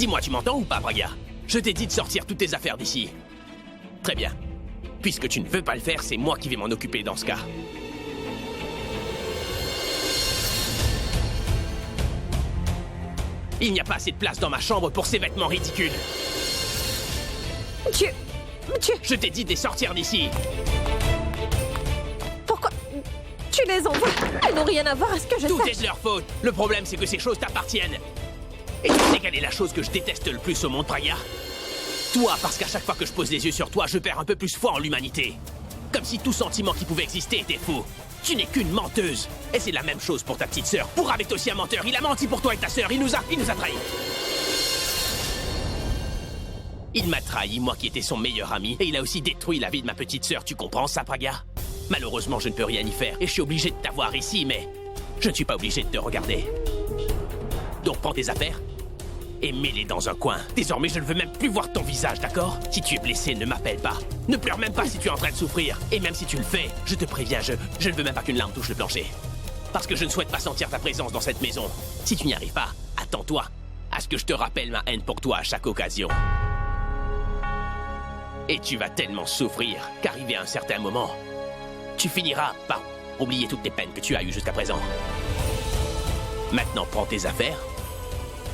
Dis-moi, tu m'entends ou pas, Braga? Je t'ai dit de sortir toutes tes affaires d'ici. Très bien. Puisque tu ne veux pas le faire, c'est moi qui vais m'en occuper dans ce cas. Il n'y a pas assez de place dans ma chambre pour ces vêtements ridicules. Tu... Je t'ai dit de les sortir d'ici. Pourquoi... Tu les envoies? Elles n'ont rien à voir à ce que je Tout fais. est de leur faute. Le problème, c'est que ces choses t'appartiennent. Et tu sais quelle est la chose que je déteste le plus au monde, Braga? Toi, parce qu'à chaque fois que je pose les yeux sur toi, je perds un peu plus foi en l'humanité. Comme si tout sentiment qui pouvait exister était faux. Tu n'es qu'une menteuse. Et c'est la même chose pour ta petite sœur. Pourra est aussi un menteur. Il a menti pour toi et ta sœur. Il nous a trahis. Il m'a trahi, moi qui étais son meilleur ami. Et il a aussi détruit la vie de ma petite sœur. Tu comprends ça, Braga? Malheureusement, je ne peux rien y faire. Et je suis obligé de t'avoir ici, mais... je ne suis pas obligé de te regarder. Donc prends tes affaires et mets-les dans un coin. Désormais, je ne veux même plus voir ton visage, d'accord? Si tu es blessé, ne m'appelle pas. Ne pleure même pas si tu es en train de souffrir. Et même si tu le fais, je te préviens, je ne veux même pas qu'une larme touche le plancher. Parce que je ne souhaite pas sentir ta présence dans cette maison. Si tu n'y arrives pas, attends-toi à ce que je te rappelle ma haine pour toi à chaque occasion. Et tu vas tellement souffrir qu'arrivé à un certain moment, tu finiras par oublier toutes les peines que tu as eues jusqu'à présent. Maintenant, prends tes affaires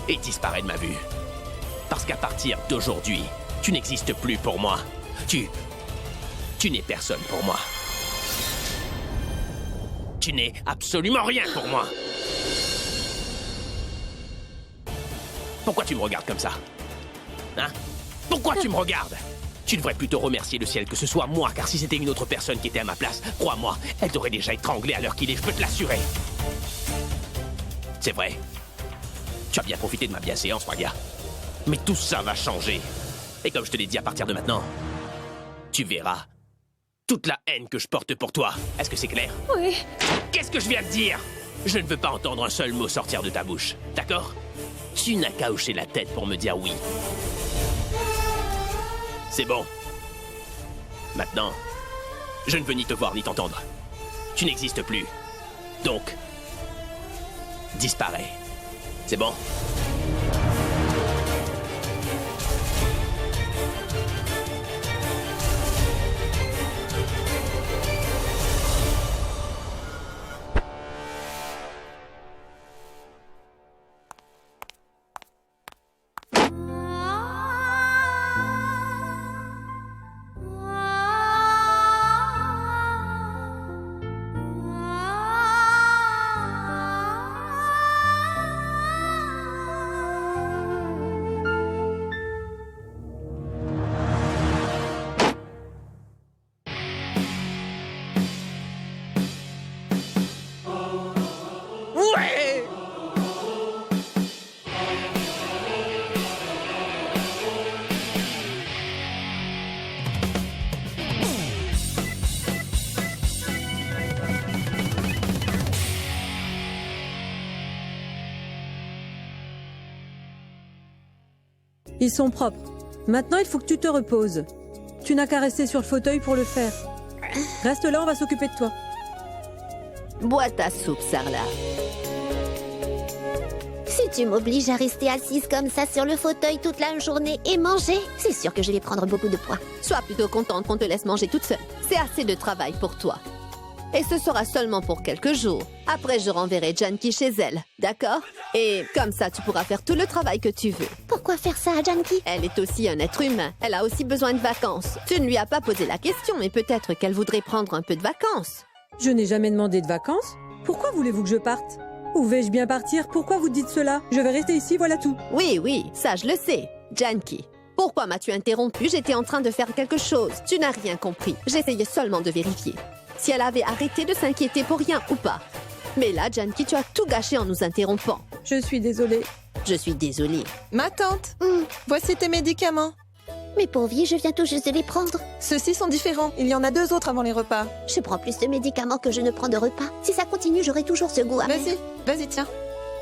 et disparais de ma vue. Parce qu'à partir d'aujourd'hui, tu n'existes plus pour moi. Tu n'es personne pour moi. Tu n'es absolument rien pour moi. Pourquoi tu me regardes comme ça? Hein? Pourquoi tu me regardes? Tu devrais plutôt remercier le ciel que ce soit moi, car si c'était une autre personne qui était à ma place, crois-moi, elle t'aurait déjà étranglé à l'heure qu'il est, je peux te l'assurer. C'est vrai. Tu as bien profité de ma bienséance, Braga. Mais tout ça va changer. Et comme je te l'ai dit, à partir de maintenant, tu verras toute la haine que je porte pour toi. Est-ce que c'est clair? Oui. Qu'est-ce que je viens de dire? Je ne veux pas entendre un seul mot sortir de ta bouche, d'accord? Tu n'as qu'à hocher la tête pour me dire oui. C'est bon. Maintenant, je ne veux ni te voir ni t'entendre. Tu n'existes plus. Donc, disparais. C'est bon? Ils sont propres. Maintenant, il faut que tu te reposes. Tu n'as qu'à rester sur le fauteuil pour le faire. Reste là, on va s'occuper de toi. Bois ta soupe, Sarla. Si tu m'obliges à rester assise comme ça sur le fauteuil toute la journée et manger, c'est sûr que je vais prendre beaucoup de poids. Sois plutôt contente qu'on te laisse manger toute seule. C'est assez de travail pour toi. Et ce sera seulement pour quelques jours. Après, je renverrai Janki chez elle, d'accord? Et comme ça, tu pourras faire tout le travail que tu veux. Pourquoi faire ça à Janki? Elle est aussi un être humain. Elle a aussi besoin de vacances. Tu ne lui as pas posé la question, mais peut-être qu'elle voudrait prendre un peu de vacances. Je n'ai jamais demandé de vacances. Pourquoi voulez-vous que je parte? Où vais-je bien partir? Pourquoi vous dites cela? Je vais rester ici, voilà tout. Oui, ça je le sais. Janki, pourquoi m'as-tu interrompu? J'étais en train de faire quelque chose. Tu n'as rien compris. J'essayais seulement de vérifier si elle avait arrêté de s'inquiéter pour rien ou pas. Mais là, Janki, tu as tout gâché en nous interrompant. Je suis désolée. Je suis désolée. Ma tante, voici tes médicaments. Mais pauvre vie, je viens tout juste de les prendre. Ceux-ci sont différents. Il y en a 2 autres avant les repas. Je prends plus de médicaments que je ne prends de repas. Si ça continue, j'aurai toujours ce goût amer. Vas-y, tiens.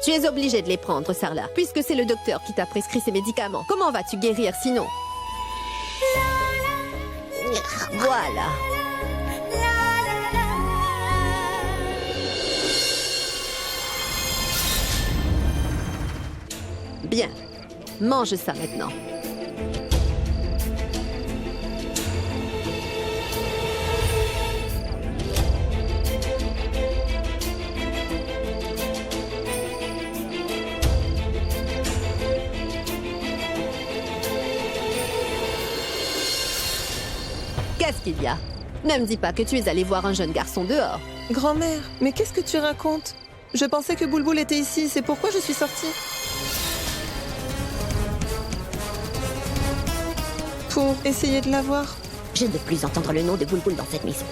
Tu es obligée de les prendre, Sarla, puisque c'est le docteur qui t'a prescrit ces médicaments. Comment vas-tu guérir sinon? Voilà. Bien. Mange ça maintenant. Qu'est-ce qu'il y a? Ne me dis pas que tu es allé voir un jeune garçon dehors. Grand-mère, mais qu'est-ce que tu racontes? Je pensais que Boulboul était ici, c'est pourquoi je suis sortie. Pour essayer de la voir. Je ne veux plus entendre le nom de Boulboul dans cette maison.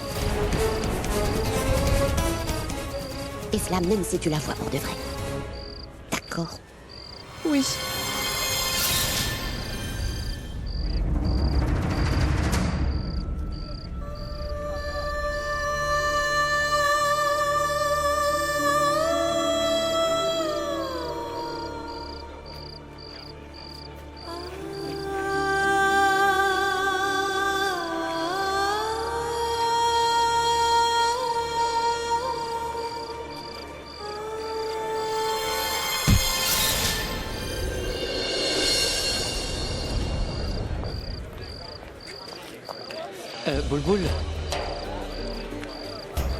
Et cela même si tu la vois pour de vrai. D'accord. Oui. Boulboul,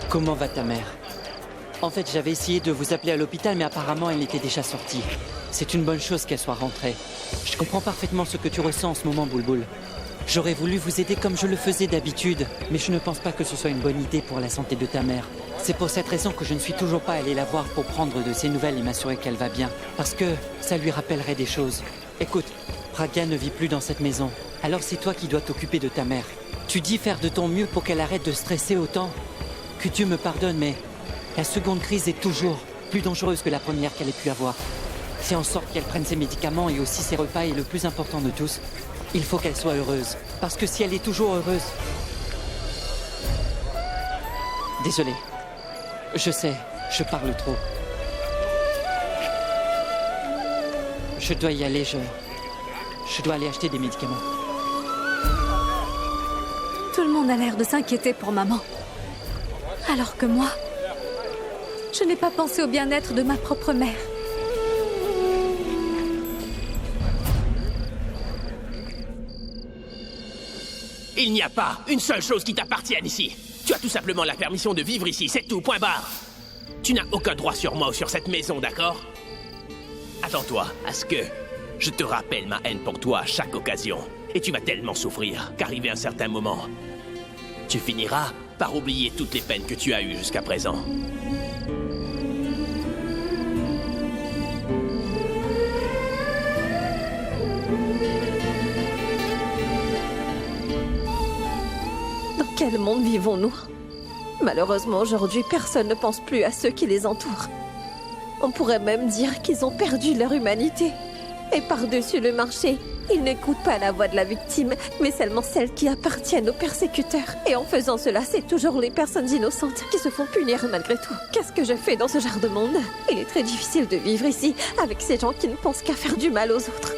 comment va ta mère? En fait, j'avais essayé de vous appeler à l'hôpital, mais apparemment, elle était déjà sortie. C'est une bonne chose qu'elle soit rentrée. Je comprends parfaitement ce que tu ressens en ce moment, Boulboul. J'aurais voulu vous aider comme je le faisais d'habitude, mais je ne pense pas que ce soit une bonne idée pour la santé de ta mère. C'est pour cette raison que je ne suis toujours pas allé la voir pour prendre de ses nouvelles et m'assurer qu'elle va bien. Parce que ça lui rappellerait des choses. Écoute, Pragya ne vit plus dans cette maison. Alors c'est toi qui dois t'occuper de ta mère. Tu dis faire de ton mieux pour qu'elle arrête de stresser autant. Que Dieu me pardonne, mais la seconde crise est toujours plus dangereuse que la première qu'elle ait pu avoir. Fais en sorte qu'elle prenne ses médicaments et aussi ses repas, et le plus important de tous, il faut qu'elle soit heureuse. Parce que si elle est toujours heureuse... Désolé. Je sais, je parle trop. Je dois y aller, je dois aller acheter des médicaments. Tout le monde a l'air de s'inquiéter pour maman. Alors que moi, je n'ai pas pensé au bien-être de ma propre mère. Il n'y a pas une seule chose qui t'appartienne ici. Tu as tout simplement la permission de vivre ici, c'est tout, point barre. Tu n'as aucun droit sur moi ou sur cette maison, d'accord? Attends-toi à ce que je te rappelle ma haine pour toi à chaque occasion. Et tu vas tellement souffrir qu'arrivé un certain moment, tu finiras par oublier toutes les peines que tu as eues jusqu'à présent. Dans quel monde vivons-nous? Malheureusement, aujourd'hui, personne ne pense plus à ceux qui les entourent. On pourrait même dire qu'ils ont perdu leur humanité. Et par-dessus le marché, ils n'écoutent pas la voix de la victime, mais seulement celles qui appartiennent aux persécuteurs. Et en faisant cela, c'est toujours les personnes innocentes qui se font punir malgré tout. Qu'est-ce que je fais dans ce genre de monde? Il est très difficile de vivre ici, avec ces gens qui ne pensent qu'à faire du mal aux autres.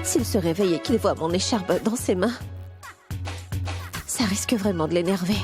S'il se réveille et qu'il voit mon écharpe dans ses mains, ça risque vraiment de l'énerver.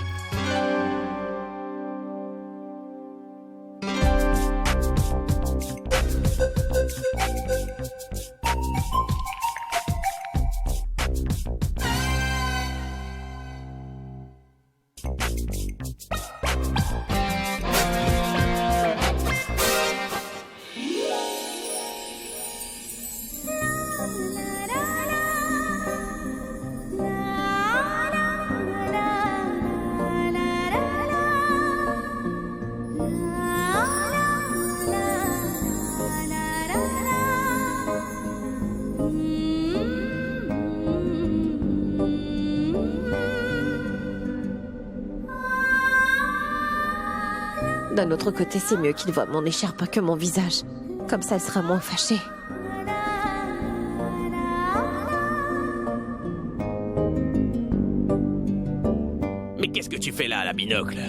D'un autre côté, c'est mieux qu'il voie mon écharpe que mon visage. Comme ça, elle sera moins fâchée. Mais qu'est-ce que tu fais là, à la binocle?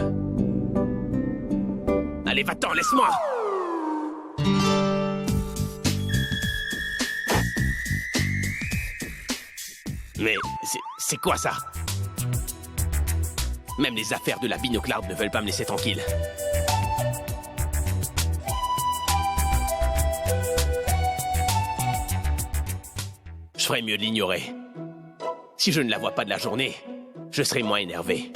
Allez, va-t'en, laisse-moi! Mais c'est quoi ça? Même les affaires de la binoclarde ne veulent pas me laisser tranquille. Je ferais mieux de l'ignorer. Si je ne la vois pas de la journée, je serai moins énervé.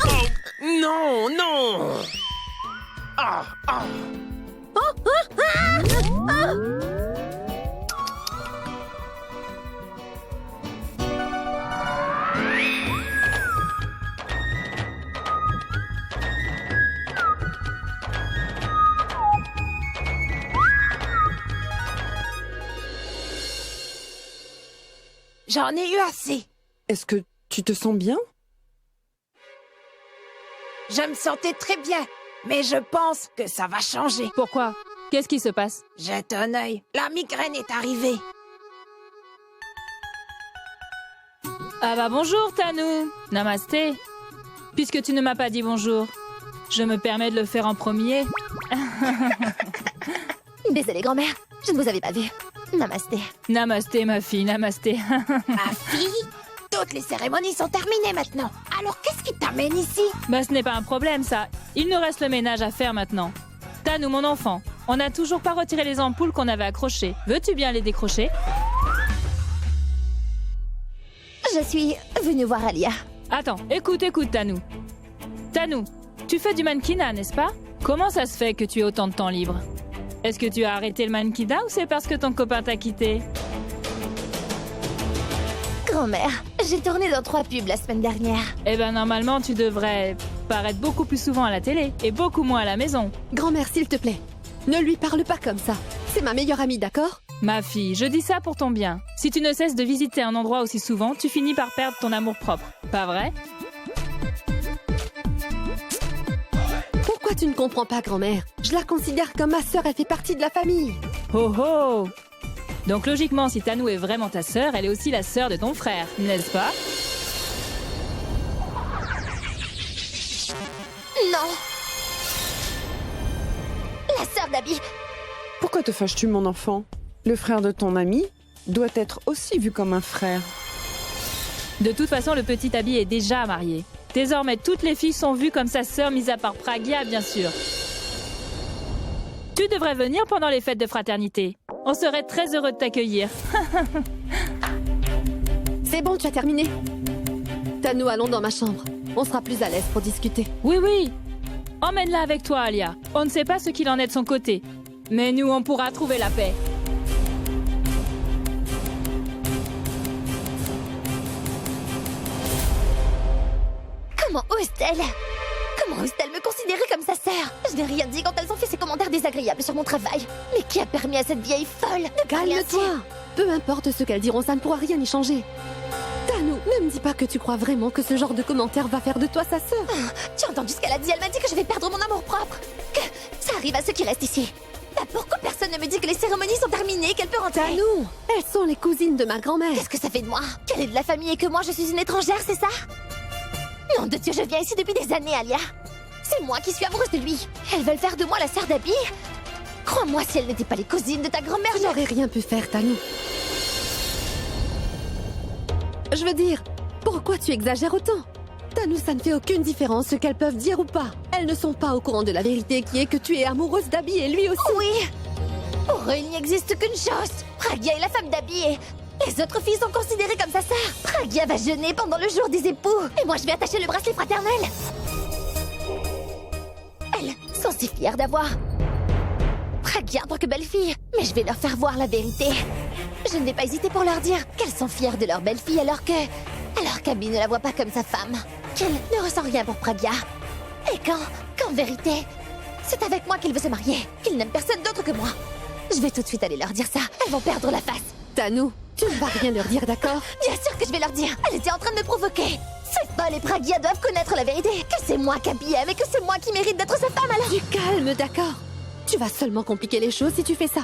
Oh, non, non! Ah, ah! J'en ai eu assez. Est-ce que tu te sens bien? Je me sentais très bien, mais je pense que ça va changer. Pourquoi? Qu'est-ce qui se passe? Jette un œil. La migraine est arrivée. Ah bah bonjour, Tanou. Namasté. Puisque tu ne m'as pas dit bonjour, je me permets de le faire en premier. Désolée, grand-mère, je ne vous avais pas vu. Namasté. Namasté, ma fille, namasté. Ma fille? Toutes les cérémonies sont terminées maintenant. Alors qu'est-ce qui t'amène ici? Bah ce n'est pas un problème, ça. Il nous reste le ménage à faire maintenant. Tanou, mon enfant, on n'a toujours pas retiré les ampoules qu'on avait accrochées. Veux-tu bien les décrocher? Je suis venue voir Alia. Attends, écoute, Tanou. Tanou, tu fais du mannequinat, n'est-ce pas? Comment ça se fait que tu aies autant de temps libre? Est-ce que tu as arrêté le mannequinat ou c'est parce que ton copain t'a quitté? Grand-mère, j'ai tourné dans 3 pubs la semaine dernière. Eh ben normalement, tu devrais paraître beaucoup plus souvent à la télé et beaucoup moins à la maison. Grand-mère, s'il te plaît, ne lui parle pas comme ça. C'est ma meilleure amie, d'accord? Ma fille, je dis ça pour ton bien. Si tu ne cesses de visiter un endroit aussi souvent, tu finis par perdre ton amour-propre. Pas vrai? Pourquoi tu ne comprends pas, grand-mère? Je la considère comme ma sœur, elle fait partie de la famille. Oh oh! Donc logiquement, si Tanou est vraiment ta sœur, elle est aussi la sœur de ton frère, n'est-ce pas? Non! La sœur d'Abby! Pourquoi te fâches-tu, mon enfant? Le frère de ton ami doit être aussi vu comme un frère. De toute façon, le petit Abby est déjà marié. Désormais, toutes les filles sont vues comme sa sœur, mis à part Pragya, bien sûr. Tu devrais venir pendant les fêtes de fraternité. On serait très heureux de t'accueillir. C'est bon, tu as terminé. Tanou, allons dans ma chambre. On sera plus à l'aise pour discuter. Oui. Emmène-la avec toi, Alia. On ne sait pas ce qu'il en est de son côté. Mais nous, on pourra trouver la paix. Comment ose-t-elle? Comment ose-t-elle me considérer comme sa sœur? Je n'ai rien dit quand elles ont fait ces commentaires désagréables sur mon travail. Mais qui a permis à cette vieille folle de parler ainsi? Calme-toi. Peu importe ce qu'elles diront, ça ne pourra rien y changer. Tanou, ne me dis pas que tu crois vraiment que ce genre de commentaire va faire de toi sa sœur. Tu as entendu ce qu'elle a dit? Elle m'a dit que je vais perdre mon amour-propre. Que ça arrive à ceux qui restent ici. Bah pourquoi personne ne me dit que les cérémonies sont terminées, qu'elle peut rentrer? Tanou, elles sont les cousines de ma grand-mère. Qu'est-ce que ça fait de moi? Qu'elle est de la famille et que moi je suis une étrangère, c'est ça? Nom de Dieu, je viens ici depuis des années, Alia. C'est moi qui suis amoureuse de lui. Elles veulent faire de moi la sœur d'Abby. Crois-moi, si elles n'étaient pas les cousines de ta grand-mère, Je n'aurais rien pu faire, Tanou. Je veux dire, pourquoi tu exagères autant? Tanou, ça ne fait aucune différence ce qu'elles peuvent dire ou pas. Elles ne sont pas au courant de la vérité qui est que tu es amoureuse d'Abby et lui aussi. Oui. Pour eux, il n'y existe qu'une chose. Pragya est la femme d'Abby et les autres filles sont considérées comme sa sœur. Pragya va jeûner pendant le jour des époux. Et moi, je vais attacher le bracelet fraternel. Elles sont si fières d'avoir Pragya en tant que belle-fille. Mais je vais leur faire voir la vérité. Je ne vais pas hésiter pour leur dire qu'elles sont fières de leur belle-fille alors qu'Abby ne la voit pas comme sa femme. Qu'elle ne ressent rien pour Pragya. Et qu'en vérité, c'est avec moi qu'il veut se marier. Qu'il n'aime personne d'autre que moi. Je vais tout de suite aller leur dire ça. Elles vont perdre la face. Tanou, tu ne vas rien leur dire, d'accord? Bien sûr que je vais leur dire. Elle était en train de me provoquer. C'est pas les Pragia doivent connaître la vérité. Que c'est moi qui habille mais que c'est moi qui mérite d'être sa femme alors. Du calme, d'accord? Tu vas seulement compliquer les choses si tu fais ça.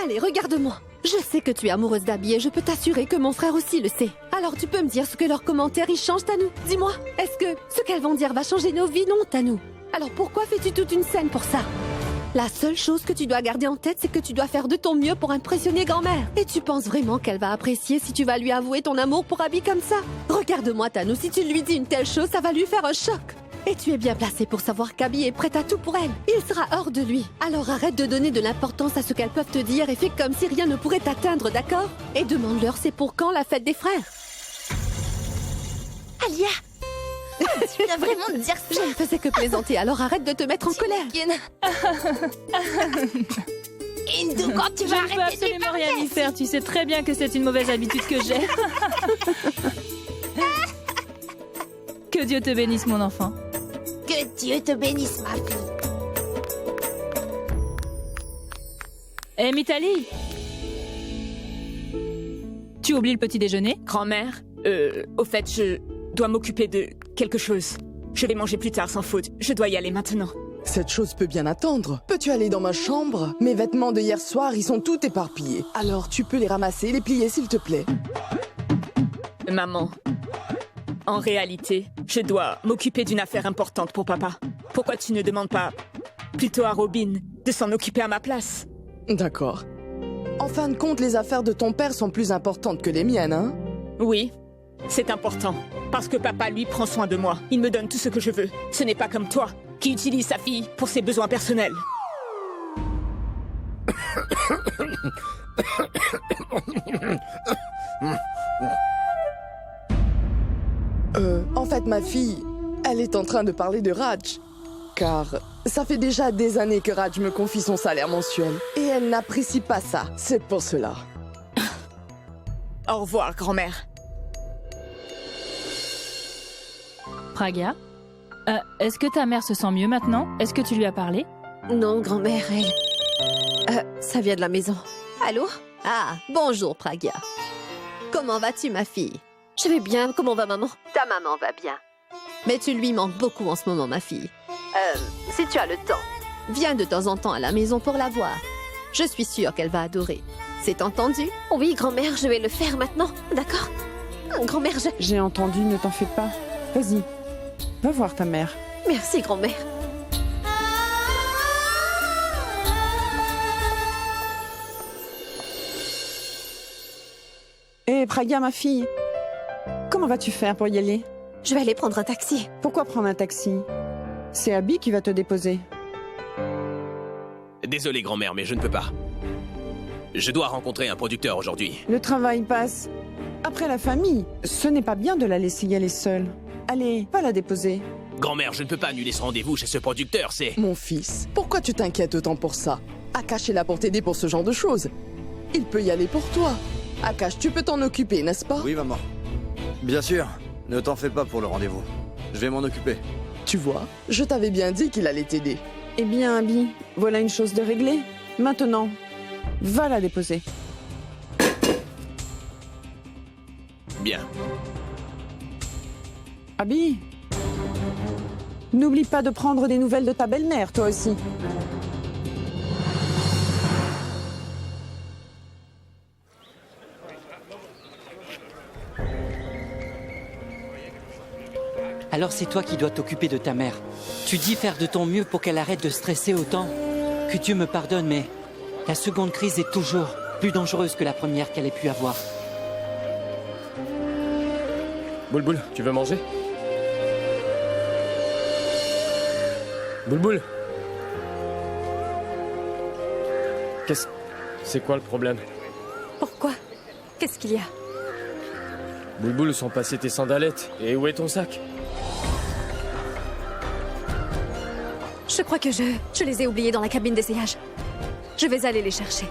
Allez, regarde-moi. Je sais que tu es amoureuse d'Abby et je peux t'assurer que mon frère aussi le sait. Alors tu peux me dire ce que leurs commentaires y changent, Tanou? Dis-moi, est-ce que ce qu'elles vont dire va changer nos vies? Non, Tanou. Alors pourquoi fais-tu toute une scène pour ça? La seule chose que tu dois garder en tête, c'est que tu dois faire de ton mieux pour impressionner grand-mère. Et tu penses vraiment qu'elle va apprécier si tu vas lui avouer ton amour pour Abby comme ça? Regarde-moi, Tanou, si tu lui dis une telle chose, ça va lui faire un choc. Et tu es bien placé pour savoir qu'Abby est prête à tout pour elle. Il sera hors de lui. Alors arrête de donner de l'importance à ce qu'elles peuvent te dire et fais comme si rien ne pourrait t'atteindre, d'accord? Et demande-leur c'est pour quand la fête des frères. Alia, tu viens vraiment de dire ça? Je ne faisais que plaisanter, alors arrête de te mettre en colère. Indou, quand tu vas Je ne peux arrêter tes absolument rien y parler. faire. Tu sais très bien que c'est une mauvaise habitude que j'ai. Que Dieu te bénisse, mon enfant. Que Dieu te bénisse, ma fille. Eh, Mitali, tu oublies le petit déjeuner? Grand-mère, au fait, je dois m'occuper de quelque chose. Je vais manger plus tard sans faute. Je dois y aller maintenant. Cette chose peut bien attendre. Peux-tu aller dans ma chambre? Mes vêtements de hier soir, ils sont tout éparpillés. Alors tu peux les ramasser et les plier, s'il te plaît. Maman, en réalité, je dois m'occuper d'une affaire importante pour papa. Pourquoi tu ne demandes pas plutôt à Robin de s'en occuper à ma place? D'accord. En fin de compte, les affaires de ton père sont plus importantes que les miennes, hein? Oui, c'est important. Parce que papa, lui, prend soin de moi. Il me donne tout ce que je veux. Ce n'est pas comme toi, qui utilise sa fille pour ses besoins personnels. En fait, ma fille, elle est en train de parler de Raj. Car ça fait déjà des années que Raj me confie son salaire mensuel. Et elle n'apprécie pas ça. C'est pour cela. Au revoir, grand-mère. Pragia, est-ce que ta mère se sent mieux maintenant? Est-ce que tu lui as parlé? Non, grand-mère, ça vient de la maison. Allô? Ah, bonjour, Pragia. Comment vas-tu, ma fille? Je vais bien, comment va maman? Ta maman va bien. Mais tu lui manques beaucoup en ce moment, ma fille. Si tu as le temps, viens de temps en temps à la maison pour la voir. Je suis sûre qu'elle va adorer. C'est entendu? Oui, grand-mère, je vais le faire maintenant, d'accord? Grand-mère, J'ai entendu, ne t'en fais pas. Vas-y, va voir ta mère. Merci, grand-mère. Hé, Praga, ma fille, comment vas-tu faire pour y aller? Je vais aller prendre un taxi. Pourquoi prendre un taxi? C'est Abby qui va te déposer. Désolé, grand-mère, mais je ne peux pas. Je dois rencontrer un producteur aujourd'hui. Le travail passe après la famille. Ce n'est pas bien de la laisser y aller seule. Allez, va la déposer. Grand-mère, je ne peux pas annuler ce rendez-vous chez ce producteur, c'est... Mon fils, pourquoi tu t'inquiètes autant pour ça? Akash est là pour t'aider pour ce genre de choses. Il peut y aller pour toi. Akash, tu peux t'en occuper, n'est-ce pas? Oui, maman. Bien sûr. Ne t'en fais pas pour le rendez-vous. Je vais m'en occuper. Tu vois, je t'avais bien dit qu'il allait t'aider. Eh bien, Abby, voilà une chose de réglée. Maintenant, va la déposer. Bien. Abby, n'oublie pas de prendre des nouvelles de ta belle-mère, toi aussi. Alors c'est toi qui dois t'occuper de ta mère. Tu dis faire de ton mieux pour qu'elle arrête de stresser autant. Que Dieu me pardonne, mais la seconde crise est toujours plus dangereuse que la première qu'elle ait pu avoir. Boulboul, tu veux manger? Boulboul! C'est quoi le problème? Pourquoi? Qu'est-ce qu'il y a? Boulboul, sont passées tes sandalettes. Et où est ton sac? Je crois que je les ai oubliés dans la cabine d'essayage. Je vais aller les chercher.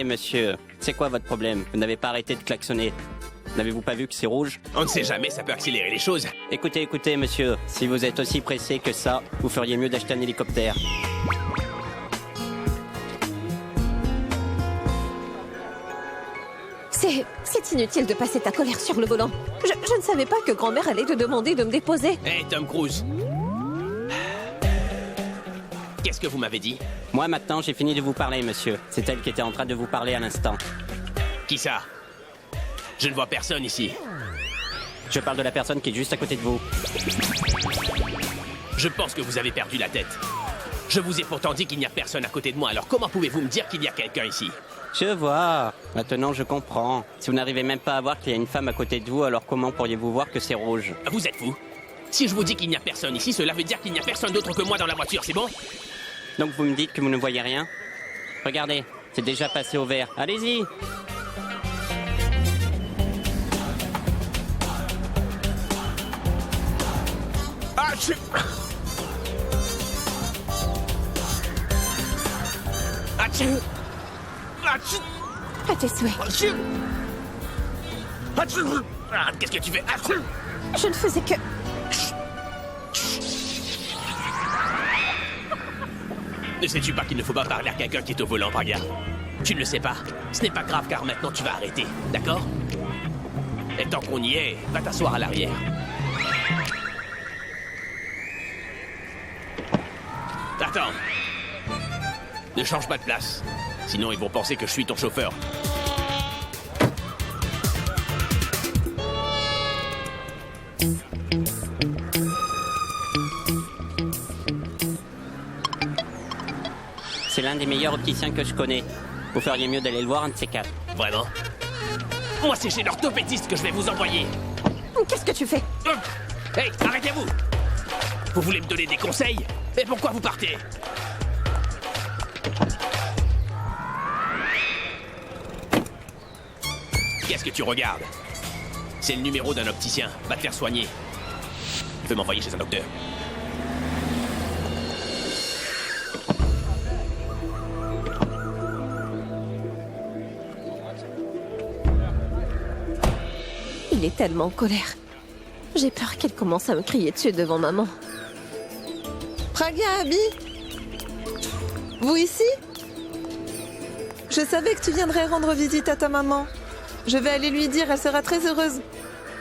Hé, monsieur, c'est quoi votre problème? Vous n'avez pas arrêté de klaxonner. N'avez-vous pas vu que c'est rouge? On ne sait jamais, ça peut accélérer les choses. Écoutez, monsieur, si vous êtes aussi pressé que ça, vous feriez mieux d'acheter un hélicoptère. C'est inutile de passer ta colère sur le volant. Je ne savais pas que grand-mère allait te demander de me déposer. Hé, Tom Cruise. Qu'est-ce que vous m'avez dit? Moi, maintenant, j'ai fini de vous parler, monsieur. C'est elle qui était en train de vous parler à l'instant. Qui ça? Je ne vois personne ici. Je parle de la personne qui est juste à côté de vous. Je pense que vous avez perdu la tête. Je vous ai pourtant dit qu'il n'y a personne à côté de moi, alors comment pouvez-vous me dire qu'il y a quelqu'un ici? Je vois. Maintenant, je comprends. Si vous n'arrivez même pas à voir qu'il y a une femme à côté de vous, alors comment pourriez-vous voir que c'est rouge? Vous êtes fou? Si je vous dis qu'il n'y a personne ici, cela veut dire qu'il n'y a personne d'autre que moi dans la voiture, c'est bon? Donc vous me dites que vous ne voyez rien? Regardez, c'est déjà passé au vert. Allez-y! Achou! Achou! Achou! À tes souhaits. Achou! Achou! Ah, qu'est-ce que tu fais? Achou! Je ne faisais que... Ne sais-tu pas qu'il ne faut pas parler à quelqu'un qui est au volant, Praga? Tu ne le sais pas? Ce n'est pas grave car maintenant tu vas arrêter, d'accord? Et tant qu'on y est, va t'asseoir à l'arrière. Attends. Ne change pas de place. Sinon ils vont penser que je suis ton chauffeur. C'est l'un des meilleurs opticiens que je connais. Vous feriez mieux d'aller le voir, un de ces quatre. Vraiment? Moi, c'est chez l'orthopédiste que je vais vous envoyer. Qu'est-ce que tu fais? Hey, arrêtez-vous! Vous voulez me donner des conseils? Mais pourquoi vous partez? Qu'est-ce que tu regardes? C'est le numéro d'un opticien. Va te faire soigner. Il veut m'envoyer chez un docteur. Il est tellement en colère. J'ai peur qu'elle commence à me crier dessus devant maman. Praga, Abby? Vous ici? Je savais que tu viendrais rendre visite à ta maman. Je vais aller lui dire, elle sera très heureuse.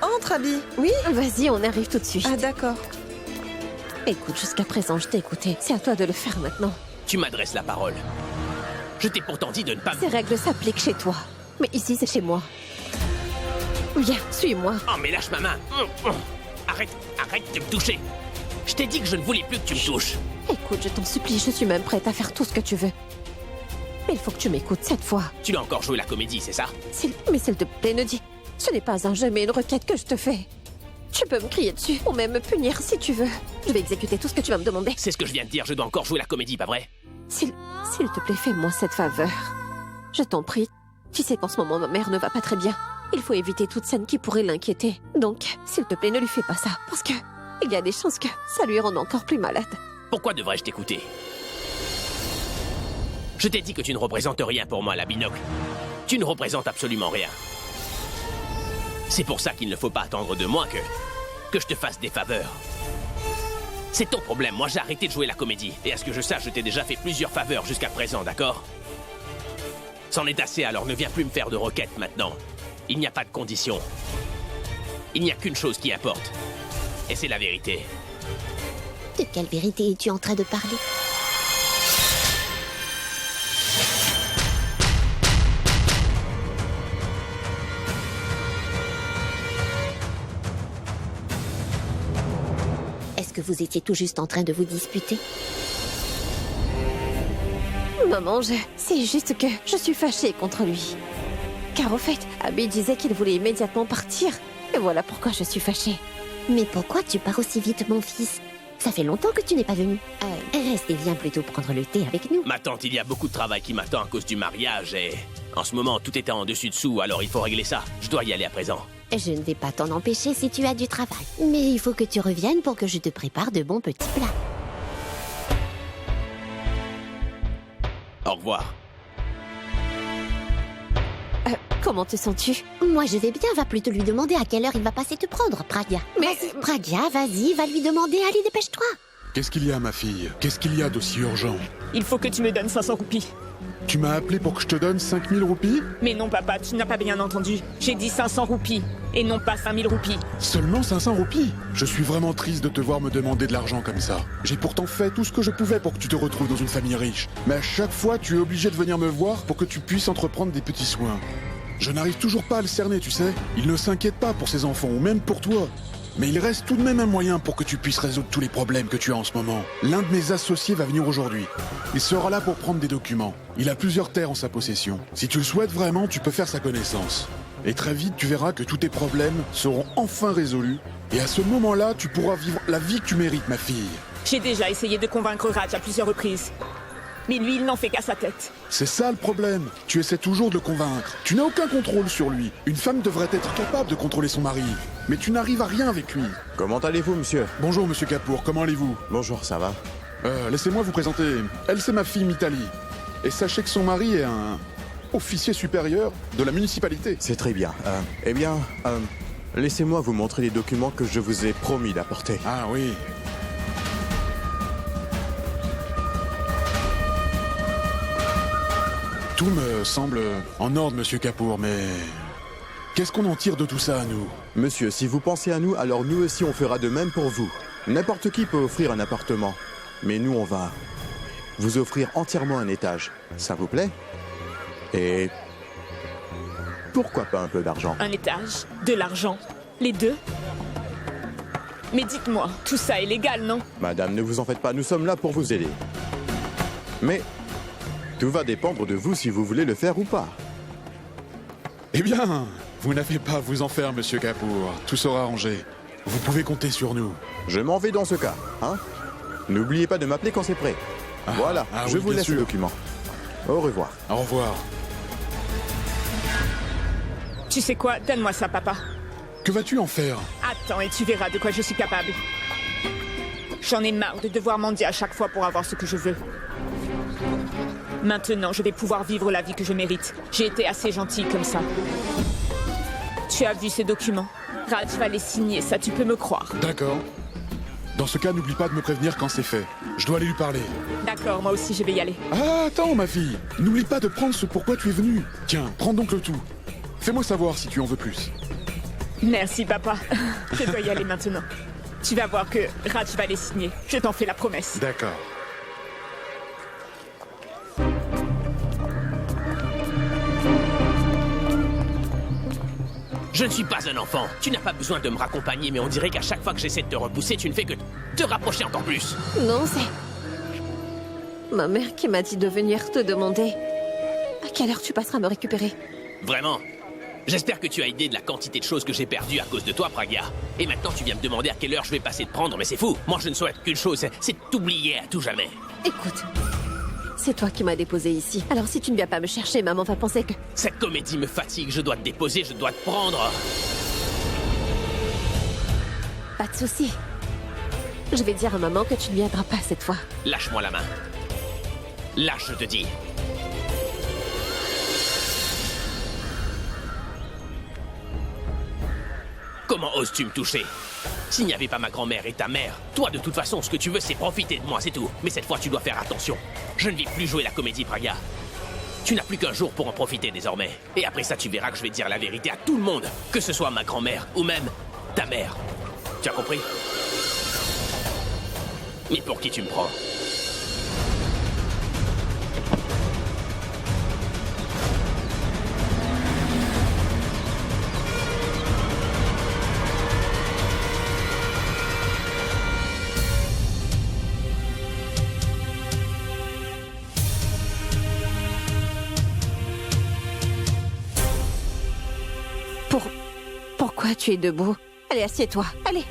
Entre, Abby. Oui? Vas-y, on arrive tout de suite. Ah, d'accord. Écoute, jusqu'à présent, je t'ai écouté. C'est à toi de le faire maintenant. Tu m'adresses la parole. Je t'ai pourtant dit de ne pas... Ces règles s'appliquent chez toi. Mais ici, c'est chez moi. Viens, suis-moi. Oh, mais lâche ma main. Arrête de me toucher. Je t'ai dit que je ne voulais plus que tu me touches. Écoute, je t'en supplie, je suis même prête à faire tout ce que tu veux. Mais il faut que tu m'écoutes cette fois. Tu as encore joué la comédie, c'est ça? Mais s'il te plaît, ne dis... Ce n'est pas un jeu, mais une requête que je te fais. Tu peux me crier dessus, ou même me punir si tu veux. Je vais exécuter tout ce que tu vas me demander. C'est ce que je viens de dire, je dois encore jouer la comédie, pas vrai? S'il te plaît, fais-moi cette faveur. Je t'en prie. Tu sais qu'en ce moment, ma mère ne va pas très bien. Il faut éviter toute scène qui pourrait l'inquiéter. Donc, s'il te plaît, ne lui fais pas ça. Parce que il y a des chances que ça lui rende encore plus malade. Pourquoi devrais-je t'écouter? Je t'ai dit que tu ne représentes rien pour moi, la binocle. Tu ne représentes absolument rien. C'est pour ça qu'il ne faut pas attendre de moi que je te fasse des faveurs. C'est ton problème, moi j'ai arrêté de jouer la comédie. Et à ce que je sache, je t'ai déjà fait plusieurs faveurs jusqu'à présent, d'accord? C'en est assez, alors ne viens plus me faire de requêtes maintenant. Il n'y a pas de conditions. Il n'y a qu'une chose qui importe. Et c'est la vérité. De quelle vérité es-tu en train de parler? Est-ce que vous étiez tout juste en train de vous disputer? Maman, c'est juste que je suis fâchée contre lui. Car au fait, Abby disait qu'il voulait immédiatement partir. Et voilà pourquoi je suis fâchée. Mais pourquoi tu pars aussi vite, mon fils? Ça fait longtemps que tu n'es pas venu. Reste et viens plutôt prendre le thé avec nous. Ma tante, il y a beaucoup de travail qui m'attend à cause du mariage et... En ce moment, tout est en dessus-dessous, alors il faut régler ça. Je dois y aller à présent. Je ne vais pas t'en empêcher si tu as du travail. Mais il faut que tu reviennes pour que je te prépare de bons petits plats. Au revoir. Comment te sens-tu? Moi, je vais bien. Va plutôt lui demander à quelle heure il va passer te prendre, Pragya. Mais... Pragya, vas-y, va lui demander. Allez, dépêche-toi. Qu'est-ce qu'il y a, ma fille? Qu'est-ce qu'il y a d'aussi urgent? Il faut que tu me donnes 500 roupies. Tu m'as appelé pour que je te donne 5000 roupies? Mais non, papa, tu n'as pas bien entendu. J'ai dit 500 roupies, et non pas 5000 roupies. Seulement 500 roupies? Je suis vraiment triste de te voir me demander de l'argent comme ça. J'ai pourtant fait tout ce que je pouvais pour que tu te retrouves dans une famille riche. Mais à chaque fois, tu es obligé de venir me voir pour que tu puisses entreprendre des petits soins. Je n'arrive toujours pas à le cerner, tu sais. Il ne s'inquiète pas pour ses enfants, ou même pour toi. Mais il reste tout de même un moyen pour que tu puisses résoudre tous les problèmes que tu as en ce moment. L'un de mes associés va venir aujourd'hui. Il sera là pour prendre des documents. Il a plusieurs terres en sa possession. Si tu le souhaites vraiment, tu peux faire sa connaissance. Et très vite, tu verras que tous tes problèmes seront enfin résolus. Et à ce moment-là, tu pourras vivre la vie que tu mérites, ma fille. J'ai déjà essayé de convaincre Raj à plusieurs reprises. Mais lui, il n'en fait qu'à sa tête. C'est ça le problème. Tu essaies toujours de le convaincre. Tu n'as aucun contrôle sur lui. Une femme devrait être capable de contrôler son mari. Mais tu n'arrives à rien avec lui. Comment allez-vous, monsieur? Bonjour, monsieur Kapoor. Comment allez-vous? Bonjour, ça va? Laissez-moi vous présenter. Elle, c'est ma fille Mitali. Et sachez que son mari est un officier supérieur de la municipalité. C'est très bien. Laissez-moi vous montrer les documents que je vous ai promis d'apporter. Ah oui. Tout me semble en ordre, monsieur Kapoor, mais... Qu'est-ce qu'on en tire de tout ça, à nous? Monsieur, si vous pensez à nous, alors nous aussi on fera de même pour vous. N'importe qui peut offrir un appartement. Mais nous, on va vous offrir entièrement un étage. Ça vous plaît? Et... pourquoi pas un peu d'argent? Un étage, de l'argent, les deux? Mais dites-moi, tout ça est légal, non? Madame, ne vous en faites pas, nous sommes là pour vous aider. Mais... tout va dépendre de vous si vous voulez le faire ou pas. Eh bien, vous n'avez pas à vous en faire, monsieur Kapoor. Tout sera arrangé. Vous pouvez compter sur nous. Je m'en vais dans ce cas, hein? N'oubliez pas de m'appeler quand c'est prêt. Voilà, je vous laisse le document. Au revoir. Au revoir. Tu sais quoi? Donne-moi ça, papa. Que vas-tu en faire? Attends et tu verras de quoi je suis capable. J'en ai marre de devoir mendier à chaque fois pour avoir ce que je veux. Maintenant, je vais pouvoir vivre la vie que je mérite. J'ai été assez gentille comme ça. Tu as vu ces documents? Raj va les signer, ça tu peux me croire. D'accord. Dans ce cas, n'oublie pas de me prévenir quand c'est fait. Je dois aller lui parler. D'accord, moi aussi je vais y aller. Ah, attends, ma fille. N'oublie pas de prendre ce pourquoi tu es venue. Tiens, prends donc le tout. Fais-moi savoir si tu en veux plus. Merci, papa. Je dois y aller maintenant. Tu vas voir que Raj va les signer. Je t'en fais la promesse. D'accord. Je ne suis pas un enfant. Tu n'as pas besoin de me raccompagner, mais on dirait qu'à chaque fois que j'essaie de te repousser, tu ne fais que te rapprocher encore plus. Non, c'est... ma mère qui m'a dit de venir te demander à quelle heure tu passeras me récupérer. Vraiment? J'espère que tu as idée de la quantité de choses que j'ai perdues à cause de toi, Pragya. Et maintenant, tu viens me demander à quelle heure je vais passer te prendre, mais c'est fou. Moi, je ne souhaite qu'une chose, c'est t'oublier à tout jamais. Écoute, c'est toi qui m'as déposé ici. Alors si tu ne viens pas me chercher, maman va penser que... Cette comédie me fatigue, je dois te déposer, je dois te prendre. Pas de souci. Je vais dire à maman que tu ne viendras pas cette fois. Lâche-moi la main. Lâche, je te dis. Comment oses-tu me toucher? S'il n'y avait pas ma grand-mère et ta mère, toi, de toute façon, ce que tu veux, c'est profiter de moi, c'est tout. Mais cette fois, tu dois faire attention. Je ne vais plus jouer la comédie, Pragya. Tu n'as plus qu'un jour pour en profiter désormais. Et après ça, tu verras que je vais dire la vérité à tout le monde, que ce soit ma grand-mère ou même ta mère. Tu as compris? Mais pour qui tu me prends? Pourquoi tu es debout? Allez, assieds-toi, allez.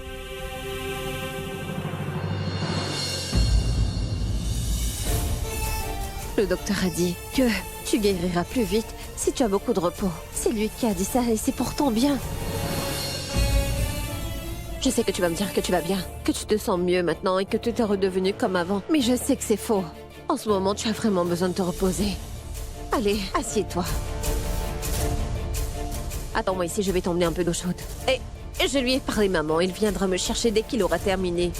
Le docteur a dit que tu guériras plus vite si tu as beaucoup de repos. C'est lui qui a dit ça et c'est pour ton bien. Je sais que tu vas me dire que tu vas bien, que tu te sens mieux maintenant et que tu es redevenu comme avant. Mais je sais que c'est faux. En ce moment, tu as vraiment besoin de te reposer. Allez, assieds-toi. Attends-moi ici, je vais t'emmener un peu d'eau chaude. Et je lui ai parlé, maman. Il viendra me chercher dès qu'il aura terminé.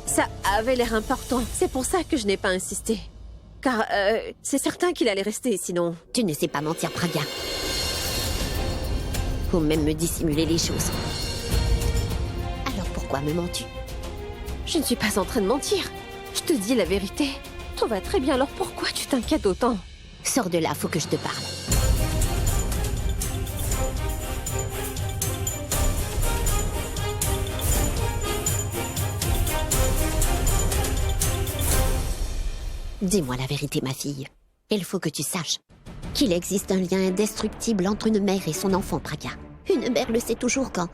Ça avait l'air important. C'est pour ça que je n'ai pas insisté. Car c'est certain qu'il allait rester, sinon... Tu ne sais pas mentir, Pragya. Ou même me dissimuler les choses. Alors pourquoi me mens-tu? Je ne suis pas en train de mentir. Je te dis la vérité. Tout va très bien, alors pourquoi tu t'inquiètes autant? Sors de là, faut que je te parle. Dis-moi la vérité, ma fille. Il faut que tu saches qu'il existe un lien indestructible entre une mère et son enfant, Pragya. Une mère le sait toujours quand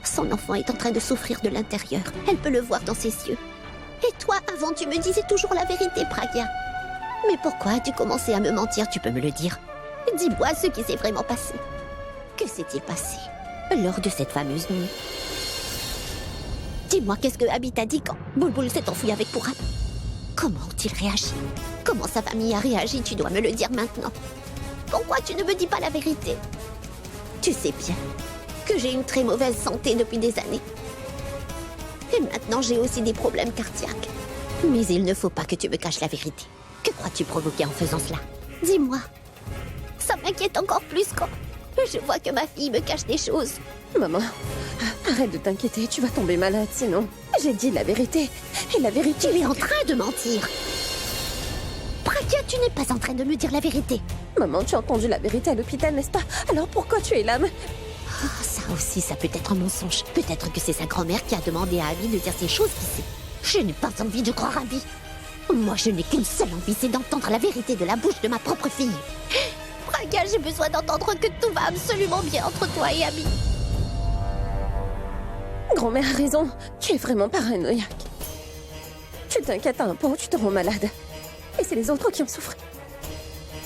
son enfant est en train de souffrir de l'intérieur. Elle peut le voir dans ses yeux. Et toi, avant, tu me disais toujours la vérité, Pragya. Mais pourquoi as-tu commencé à me mentir? Tu peux me le dire. Dis-moi ce qui s'est vraiment passé. Que s'est-il passé lors de cette fameuse nuit? Dis-moi, qu'est-ce que Abby t'a dit quand Bulbul s'est enfui avec Purab? Comment ont-ils réagi? Comment sa famille a réagi? Tu dois me le dire maintenant. Pourquoi tu ne me dis pas la vérité? Tu sais bien que j'ai une très mauvaise santé depuis des années. Et maintenant, j'ai aussi des problèmes cardiaques. Mais il ne faut pas que tu me caches la vérité. Que crois-tu provoquer en faisant cela? Dis-moi. Ça m'inquiète encore plus quand je vois que ma fille me cache des choses. Maman, arrête de t'inquiéter, tu vas tomber malade sinon. J'ai dit la vérité. Et la vérité... Tu es en train de mentir. Pragya, tu n'es pas en train de me dire la vérité. Maman, tu as entendu la vérité à l'hôpital, n'est-ce pas? Alors pourquoi tu es là? Ça aussi, ça peut être un mensonge. Peut-être que c'est sa grand-mère qui a demandé à Abby de dire ces choses ici. Je n'ai pas envie de croire Abby. Moi, je n'ai qu'une seule envie, c'est d'entendre la vérité de la bouche de ma propre fille. Pragya, j'ai besoin d'entendre que tout va absolument bien entre toi et Abby. Grand-mère a raison. Tu es vraiment paranoïaque. Tu t'inquiètes à un point où tu te rends malade. Et c'est les autres qui en souffrent.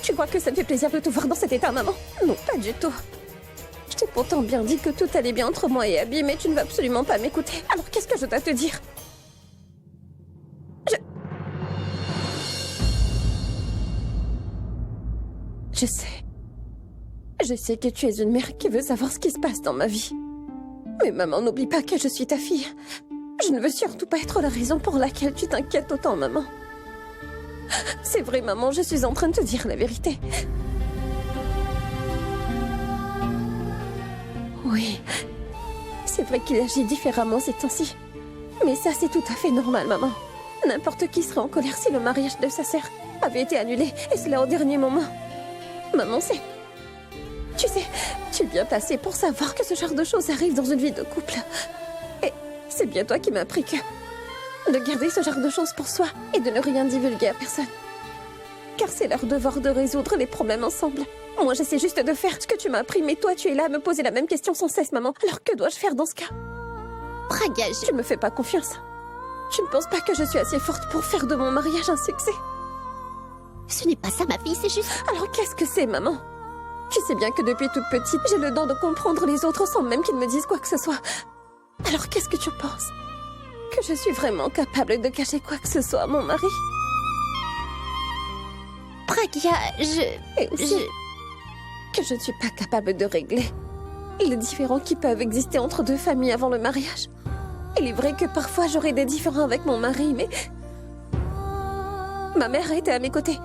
Tu crois que ça me fait plaisir de te voir dans cet état, maman? Non, pas du tout. Je t'ai pourtant bien dit que tout allait bien entre moi et Abby, mais tu ne vas absolument pas m'écouter. Alors qu'est-ce que je dois te dire? Je sais. Je sais que tu es une mère qui veut savoir ce qui se passe dans ma vie. Mais maman, n'oublie pas que je suis ta fille. Je ne veux surtout pas être la raison pour laquelle tu t'inquiètes autant, maman. C'est vrai, maman, je suis en train de te dire la vérité. Oui, c'est vrai qu'il agit différemment ces temps-ci. Mais ça, c'est tout à fait normal, maman. N'importe qui serait en colère si le mariage de sa sœur avait été annulé, et cela au dernier moment. Maman, c'est... Tu sais, tu es bien placée pour savoir que ce genre de choses arrive dans une vie de couple. Et c'est bien toi qui m'as appris que... de garder ce genre de choses pour soi et de ne rien divulguer à personne. Car c'est leur devoir de résoudre les problèmes ensemble. Moi, j'essaie juste de faire ce que tu m'as appris, mais toi, tu es là à me poser la même question sans cesse, maman. Alors que dois-je faire dans ce cas? Pragya, tu me fais pas confiance. Tu ne penses pas que je suis assez forte pour faire de mon mariage un succès? Ce n'est pas ça, ma fille, c'est juste... Alors qu'est-ce que c'est, maman? Tu sais bien que depuis toute petite, j'ai le don de comprendre les autres sans même qu'ils me disent quoi que ce soit. Alors qu'est-ce que tu penses? Que je suis vraiment capable de cacher quoi que ce soit à mon mari? Pragya, Et aussi, que je ne suis pas capable de régler les différends qui peuvent exister entre deux familles avant le mariage. Il est vrai que parfois j'aurai des différends avec mon mari, mais... ma mère a été à mes côtés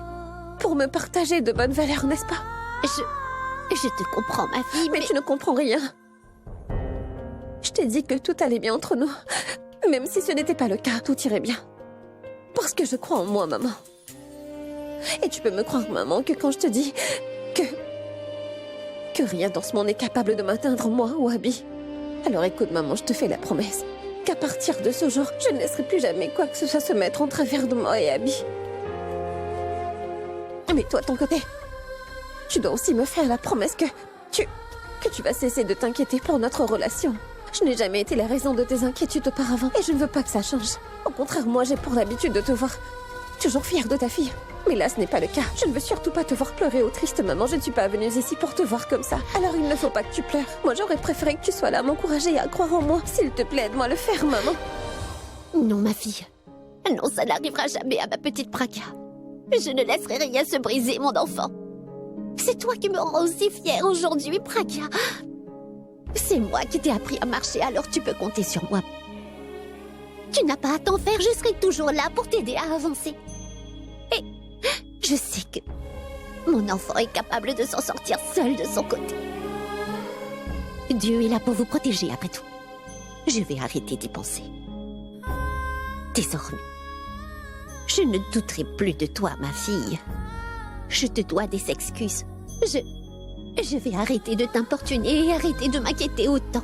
pour me partager de bonnes valeurs, n'est-ce pas? Je te comprends, ma fille, mais... tu ne comprends rien. Je t'ai dit que tout allait bien entre nous. Même si ce n'était pas le cas, tout irait bien. Parce que je crois en moi, maman. Et tu peux me croire, maman, que quand je te dis que rien dans ce monde n'est capable de m'atteindre, moi ou Abby. Alors écoute, maman, je te fais la promesse qu'à partir de ce jour, je ne laisserai plus jamais quoi que ce soit se mettre en travers de moi et Abby. Mais toi, de ton côté, tu dois aussi me faire la promesse que tu vas cesser de t'inquiéter pour notre relation. Je n'ai jamais été la raison de tes inquiétudes auparavant et je ne veux pas que ça change. Au contraire, moi, j'ai pour l'habitude de te voir toujours fière de ta fille. Mais là, ce n'est pas le cas. Je ne veux surtout pas te voir pleurer ou triste, maman. Je ne suis pas venue ici pour te voir comme ça. Alors il ne faut pas que tu pleures. Moi, j'aurais préféré que tu sois là à m'encourager et à croire en moi. S'il te plaît, aide-moi à le faire, maman. Non, ma fille. Non, ça n'arrivera jamais à ma petite Pragya. Je ne laisserai rien se briser, mon enfant. C'est toi qui me rends aussi fière aujourd'hui, Pragya. C'est moi qui t'ai appris à marcher, alors tu peux compter sur moi. Tu n'as pas à t'en faire, je serai toujours là pour t'aider à avancer. Et je sais que mon enfant est capable de s'en sortir seul de son côté. Dieu est là pour vous protéger, après tout. Je vais arrêter d'y penser. Désormais, je ne douterai plus de toi, ma fille. Je te dois des excuses. Je vais arrêter de t'importuner et arrêter de m'inquiéter autant.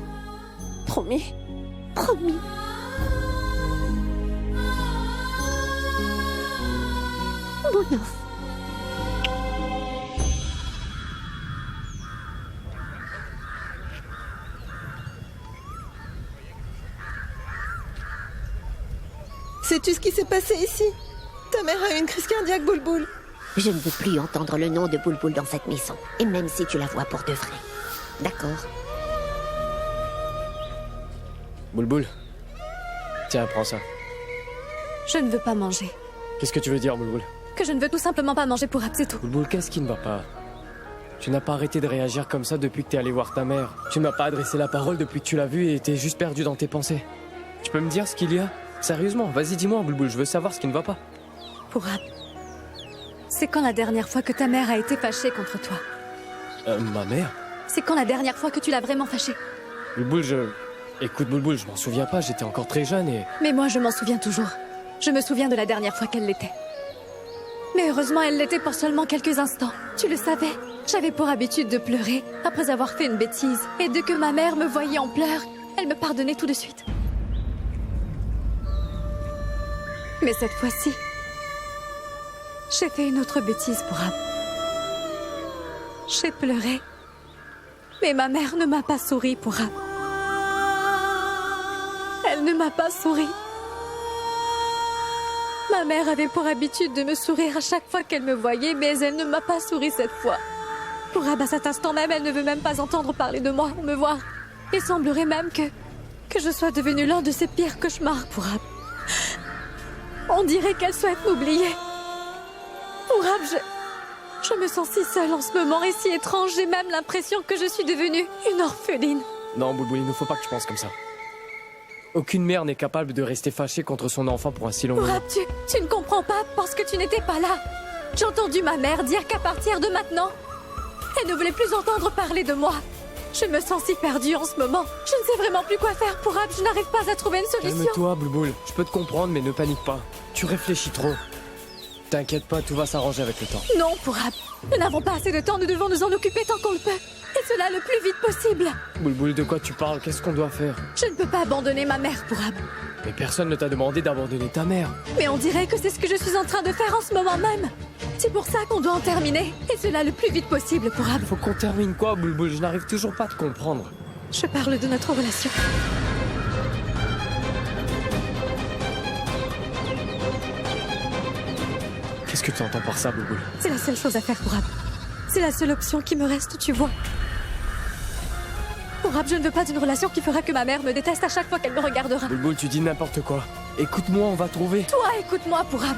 Promis. Promis. Mon enfant. Sais-tu ce qui s'est passé ici? Ta mère a eu une crise cardiaque, Boulboul. Je ne veux plus entendre le nom de Boulboul dans cette maison. Et même si tu la vois pour de vrai. D'accord? Boulboul. Tiens, prends ça. Je ne veux pas manger. Qu'est-ce que tu veux dire, Boulboul? Que je ne veux tout simplement pas manger pour Rab, c'est tout. Boulboul, qu'est-ce qui ne va pas? Tu n'as pas arrêté de réagir comme ça depuis que t'es allé voir ta mère. Tu ne m'as pas adressé la parole depuis que tu l'as vue et t'es juste perdu dans tes pensées. Tu peux me dire ce qu'il y a? Sérieusement, vas-y, dis-moi, Boulboul, je veux savoir ce qui ne va pas. Pour Rab. C'est quand la dernière fois que ta mère a été fâchée contre toi? Ma mère? C'est quand la dernière fois que tu l'as vraiment fâchée? Boulboul, Écoute, Boulboul, je m'en souviens pas, j'étais encore très jeune et... Mais moi, je m'en souviens toujours. Je me souviens de la dernière fois qu'elle l'était. Mais heureusement, elle l'était pour seulement quelques instants. Tu le savais. J'avais pour habitude de pleurer après avoir fait une bêtise. Et dès que ma mère me voyait en pleurs, elle me pardonnait tout de suite. Mais cette fois-ci, j'ai fait une autre bêtise pour Ab. J'ai pleuré. Mais ma mère ne m'a pas souri pour Ab. Elle ne m'a pas souri. Ma mère avait pour habitude de me sourire à chaque fois qu'elle me voyait, mais elle ne m'a pas souri cette fois. Pour Ab, à cet instant même, elle ne veut même pas entendre parler de moi ou me voir. Il semblerait même que je sois devenue l'un de ses pires cauchemars pour Ab. On dirait qu'elle souhaite m'oublier. Pour Ab, je me sens si seule en ce moment et si étrange, j'ai même l'impression que je suis devenue une orpheline. Non, Boulboul, il ne faut pas que tu penses comme ça. Aucune mère n'est capable de rester fâchée contre son enfant pour un si long moment. Pour Ab, tu ne comprends pas parce que tu n'étais pas là. J'ai entendu ma mère dire qu'à partir de maintenant, elle ne voulait plus entendre parler de moi. Je me sens si perdue en ce moment. Je ne sais vraiment plus quoi faire pour Ab. Je n'arrive pas à trouver une solution. Calme-toi, Boulboul. Je peux te comprendre, mais ne panique pas. Tu réfléchis trop. T'inquiète pas, tout va s'arranger avec le temps. Non, pour Ab. Nous n'avons pas assez de temps. Nous devons nous en occuper tant qu'on le peut. Et cela le plus vite possible. Boulboul, de quoi tu parles? Qu'est-ce qu'on doit faire? Je ne peux pas abandonner ma mère pour Ab. Mais personne ne t'a demandé d'abandonner ta mère. Mais on dirait que c'est ce que je suis en train de faire en ce moment même. C'est pour ça qu'on doit en terminer. Et cela le plus vite possible pour Ab. Faut qu'on termine quoi, Boulboul? Je n'arrive toujours pas à te comprendre. Je parle de notre relation. Qu'est-ce que tu entends par ça, Boulboul? C'est la seule chose à faire pour Ab. C'est la seule option qui me reste, tu vois. Pour Ab, je ne veux pas d'une relation qui fera que ma mère me déteste à chaque fois qu'elle me regardera. Boulboul, tu dis n'importe quoi. Écoute-moi, on va trouver. Toi, écoute-moi, pour Ab.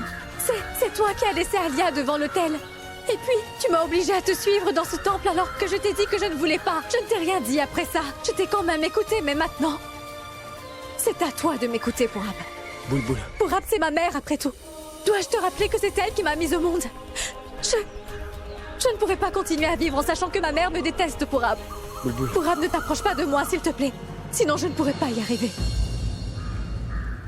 C'est toi qui as laissé Alia devant l'hôtel. Et puis, tu m'as obligée à te suivre dans ce temple alors que je t'ai dit que je ne voulais pas. Je ne t'ai rien dit après ça. Je t'ai quand même écouté, mais maintenant... C'est à toi de m'écouter, pour Ab. Boulboul. Pour Ab, c'est ma mère, après tout. Dois-je te rappeler que c'est elle qui m'a mise au monde? Je ne pourrais pas continuer à vivre en sachant que ma mère me déteste, pour Ab. Boulboul. Pour Ab, ne t'approche pas de moi, s'il te plaît. Sinon, je ne pourrais pas y arriver.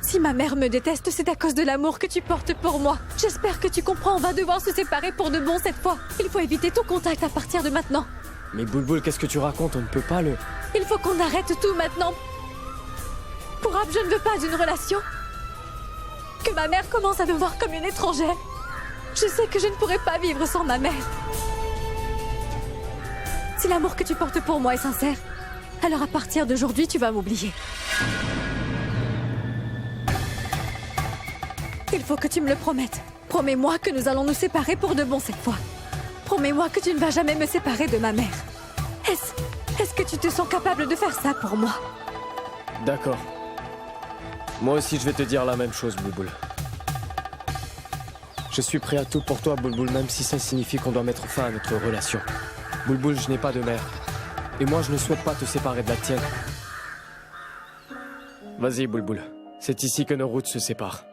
Si ma mère me déteste, c'est à cause de l'amour que tu portes pour moi. J'espère que tu comprends, on va devoir se séparer pour de bon cette fois. Il faut éviter tout contact à partir de maintenant. Mais Boulboul, qu'est-ce que tu racontes? On ne peut pas le... Il faut qu'on arrête tout maintenant. Pour Ab, je ne veux pas d'une relation. Que ma mère commence à me voir comme une étrangère. Je sais que je ne pourrai pas vivre sans ma mère. Si l'amour que tu portes pour moi est sincère, alors à partir d'aujourd'hui, tu vas m'oublier. Il faut que tu me le promettes. Promets-moi que nous allons nous séparer pour de bon cette fois. Promets-moi que tu ne vas jamais me séparer de ma mère. Est-ce que tu te sens capable de faire ça pour moi? D'accord. Moi aussi, je vais te dire la même chose, Boulboul. Je suis prêt à tout pour toi, Boulboul, même si ça signifie qu'on doit mettre fin à notre relation. Boulboul, je n'ai pas de mère. Et moi, je ne souhaite pas te séparer de la tienne. Vas-y, Boulboul. C'est ici que nos routes se séparent.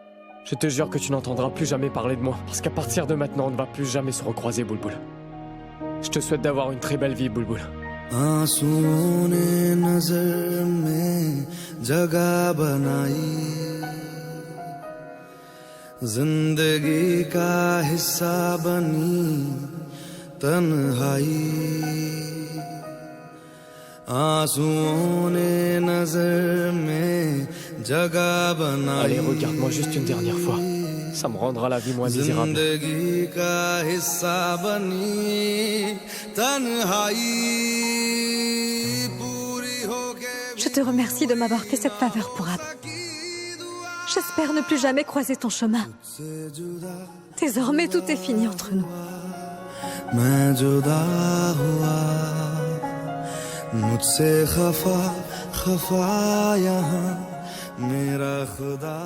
Je te jure que tu n'entendras plus jamais parler de moi, parce qu'à partir de maintenant, on ne va plus jamais se recroiser, Boulboul. Je te souhaite d'avoir une très belle vie, Boulboul. आंसुओं ने नजर में जगह बनाई जिंदगी का हिस्सा बनी तन्हाई आंसुओं ने नजर में जगह बनाई Allez, regarde-moi juste une dernière fois. Ça me rendra la vie moins misérable. Je te remercie de m'avoir fait cette faveur pour Ab. J'espère ne plus jamais croiser ton chemin. Désormais, tout est fini entre nous. मुझसे खफा खफा यहाँ मेरा खुदा